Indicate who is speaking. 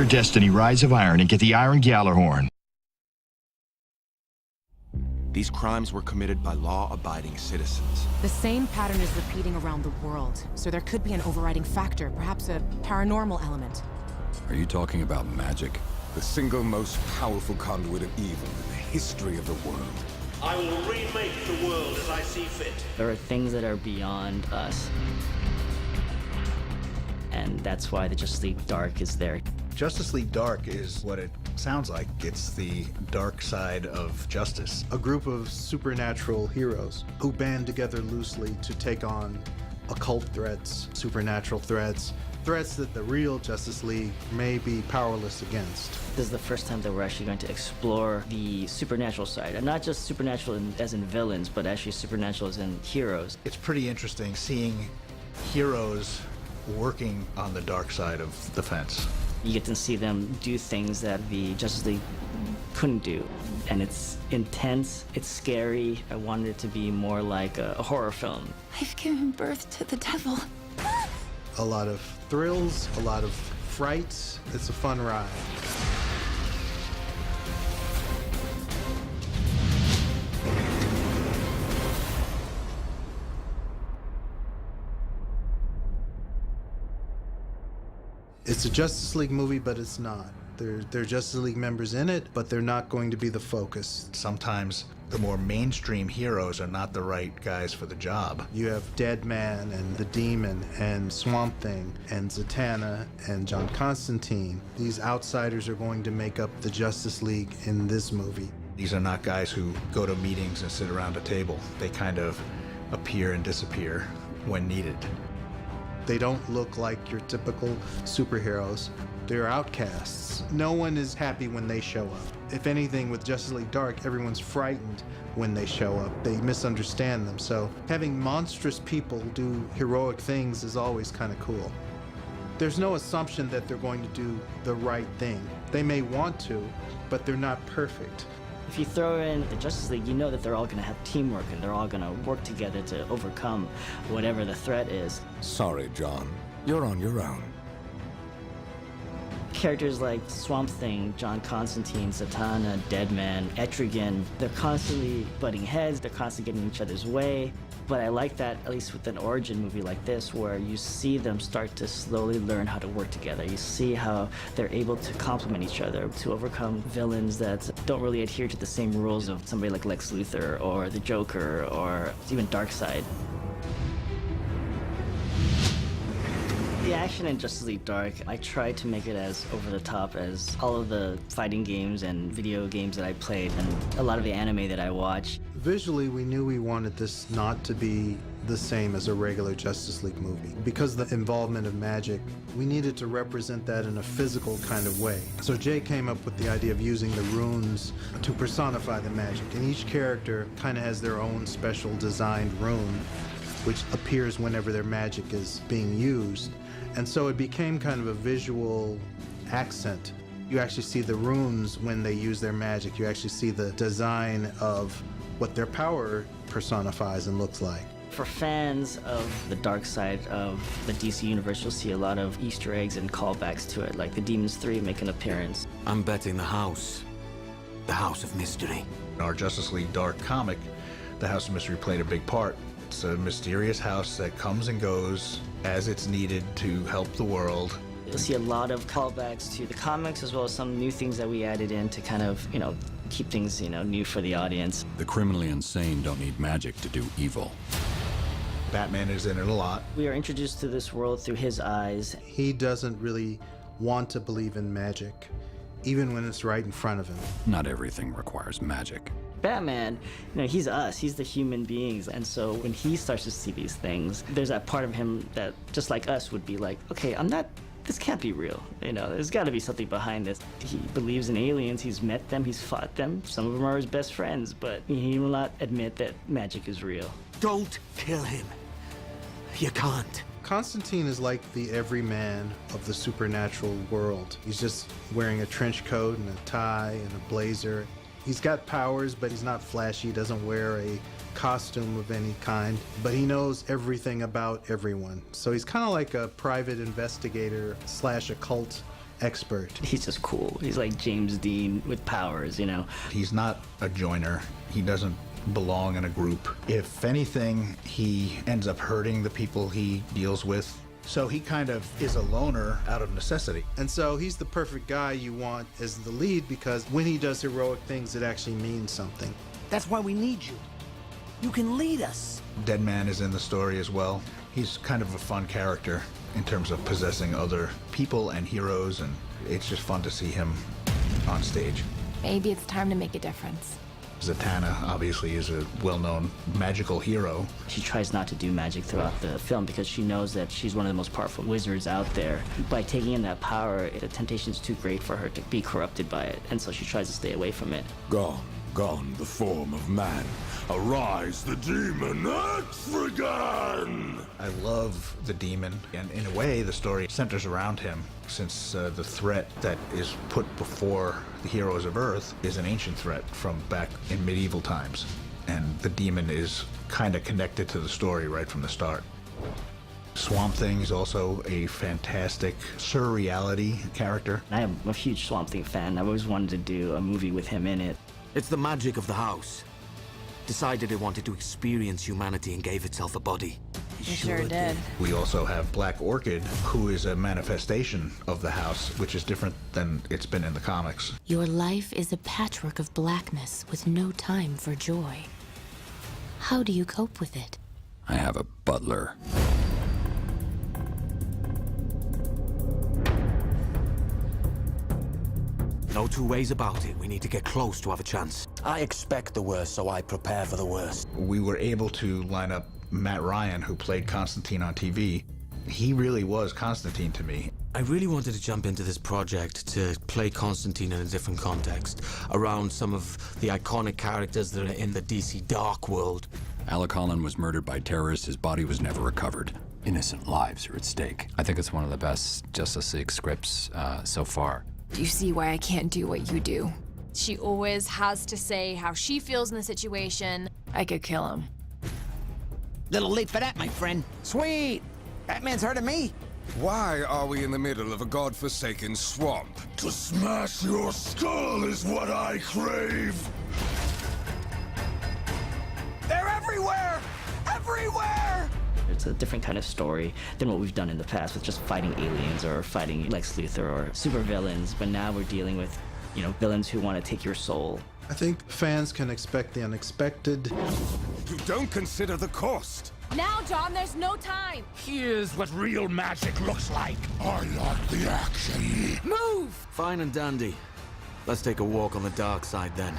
Speaker 1: Darker Destiny: Rise of Iron and get the Iron Gjallarhorn.
Speaker 2: These crimes were committed by law-abiding citizens.
Speaker 3: The same pattern is repeating around the world, so there could be an overriding factor, perhaps a paranormal element.
Speaker 4: Are you talking about magic?
Speaker 5: The single most powerful conduit of evil in the history of the world.
Speaker 6: I will remake the world as I see fit.
Speaker 7: There are things that are beyond us. And that's why the Justice League Dark is there.
Speaker 8: Justice League Dark is what it sounds like. It's the dark side of justice.
Speaker 9: A group of supernatural heroes who band together loosely to take on occult threats, supernatural threats, threats that the real Justice League may be powerless against.
Speaker 7: This is the first time that we're actually going to explore the supernatural side, and not just supernatural as in villains, but actually supernatural as in heroes.
Speaker 8: It's pretty interesting seeing heroes working on the dark side of the fence.
Speaker 7: You get to see them do things that the Justice League couldn't do. And it's intense, it's scary. I wanted it to be more like a horror film.
Speaker 10: I've given birth to the devil.
Speaker 9: A lot of thrills, a lot of frights. It's a fun ride. It's a Justice League movie, but it's not. There are Justice League members in it, but they're not going to be the focus.
Speaker 8: Sometimes the more mainstream heroes are not the right guys for the job.
Speaker 9: You have Deadman and the Demon and Swamp Thing and Zatanna and John Constantine. These outsiders are going to make up the Justice League in this movie.
Speaker 8: These are not guys who go to meetings and sit around a table. They kind of appear and disappear when needed.
Speaker 9: They don't look like your typical superheroes. They're outcasts. No one is happy when they show up. If anything, with Justice League Dark, everyone's frightened when they show up. They misunderstand them. So having monstrous people do heroic things is always kind of cool. There's no assumption that they're going to do the right thing. They may want to, but they're not perfect.
Speaker 7: If you throw in the Justice League, you know that they're all going to have teamwork and they're all going to work together to overcome whatever the threat is.
Speaker 5: Sorry, John. You're on your own.
Speaker 7: Characters like Swamp Thing, John Constantine, Zatanna, Deadman, Etrigan, they're constantly butting heads, they're constantly getting in each other's way. But I like that, at least with an origin movie like this, where you see them start to slowly learn how to work together. You see how they're able to complement each other to overcome villains that don't really adhere to the same rules of somebody like Lex Luthor or the Joker or even Darkseid. The action in Justice League Dark, I tried to make it as over-the-top as all of the fighting games and video games that I played and a lot of the anime that I watch.
Speaker 9: Visually, we knew we wanted this not to be the same as a regular Justice League movie. Because of the involvement of magic, we needed to represent that in a physical kind of way. So Jay came up with the idea of using the runes to personify the magic. And each character kind of has their own special designed rune, which appears whenever their magic is being used. And so it became kind of a visual accent. You actually see the runes when they use their magic. You actually see the design of what their power personifies and looks like.
Speaker 7: For fans of the dark side of the DC Universe, you'll see a lot of Easter eggs and callbacks to it, like the Demons 3 make an appearance.
Speaker 5: I'm betting the House of Mystery.
Speaker 8: In our Justice League Dark comic, the House of Mystery played a big part. It's a mysterious house that comes and goes as it's needed to help the world.
Speaker 7: You'll see a lot of callbacks to the comics as well as some new things that we added in to kind of, keep things, new for the audience.
Speaker 4: The criminally insane don't need magic to do evil.
Speaker 8: Batman is in it a lot.
Speaker 7: We are introduced to this world through his eyes.
Speaker 9: He doesn't really want to believe in magic, even when it's right in front of him.
Speaker 4: Not everything requires magic.
Speaker 7: Batman, he's us, he's the human beings, and so when he starts to see these things, there's that part of him that, just like us, would be like, okay, this can't be real, there's gotta be something behind this. He believes in aliens, he's met them, he's fought them, some of them are his best friends, but he will not admit that magic is real.
Speaker 5: Don't kill him. You can't.
Speaker 9: Constantine is like the everyman of the supernatural world. He's just wearing a trench coat and a tie and a blazer. He's got powers, but he's not flashy. He doesn't wear a costume of any kind, but he knows everything about everyone. So he's kind of like a private investigator / occult expert.
Speaker 7: He's just cool. He's like James Dean with powers, you know?
Speaker 8: He's not a joiner. He doesn't belong in a group. If anything, he ends up hurting the people he deals with. So he kind of is a loner out of necessity.
Speaker 9: And so he's the perfect guy you want as the lead because when he does heroic things, it actually means something.
Speaker 11: That's why we need you. You can lead us.
Speaker 8: Deadman is in the story as well. He's kind of a fun character in terms of possessing other people and heroes, and it's just fun to see him on stage.
Speaker 10: Maybe it's time to make a difference.
Speaker 8: Zatanna obviously is a well-known magical hero.
Speaker 7: She tries not to do magic throughout the film because she knows that she's one of the most powerful wizards out there. By taking in that power, the temptation is too great for her to be corrupted by it, and so she tries to stay away from it.
Speaker 5: Gone the form of man. Arise the demon Etrigan!
Speaker 8: I love the demon, and in a way, the story centers around him, since the threat that is put before the heroes of Earth is an ancient threat from back in medieval times. And the demon is kind of connected to the story right from the start. Swamp Thing is also a fantastic surreality character.
Speaker 7: I am a huge Swamp Thing fan. I've always wanted to do a movie with him in it.
Speaker 11: It's the magic of the house. Decided it wanted to experience humanity and gave itself a body.
Speaker 10: It sure did.
Speaker 8: We also have Black Orchid, who is a manifestation of the house, which is different than it's been in the comics.
Speaker 12: Your life is a patchwork of blackness with no time for joy. How do you cope with it?
Speaker 4: I have a butler.
Speaker 11: No two ways about it. We need to get close to have a chance.
Speaker 13: I expect the worst, so I prepare for the worst.
Speaker 8: We were able to line up Matt Ryan, who played Constantine on TV. He really was Constantine to me.
Speaker 11: I really wanted to jump into this project to play Constantine in a different context, around some of the iconic characters that are in the DC Dark world.
Speaker 4: Alec Holland was murdered by terrorists. His body was never recovered. Innocent lives are at stake.
Speaker 14: I think it's one of the best Justice League scripts so far.
Speaker 10: Do you see why I can't do what you do?
Speaker 15: She always has to say how she feels in the situation.
Speaker 10: I could kill him.
Speaker 13: Little late for that, my friend. Sweet! Batman's heard of me.
Speaker 5: Why are we in the middle of a godforsaken swamp? To smash your skull is what I crave!
Speaker 13: They're everywhere! Everywhere!
Speaker 7: It's a different kind of story than what we've done in the past with just fighting aliens or fighting Lex Luthor or supervillains, but now we're dealing with, villains who want to take your soul.
Speaker 9: I think fans can expect the unexpected.
Speaker 5: You don't consider the cost.
Speaker 15: Now, John, there's no time.
Speaker 5: Here's what real magic looks like. I like the action.
Speaker 11: Move! Fine and dandy. Let's take a walk on the dark side then.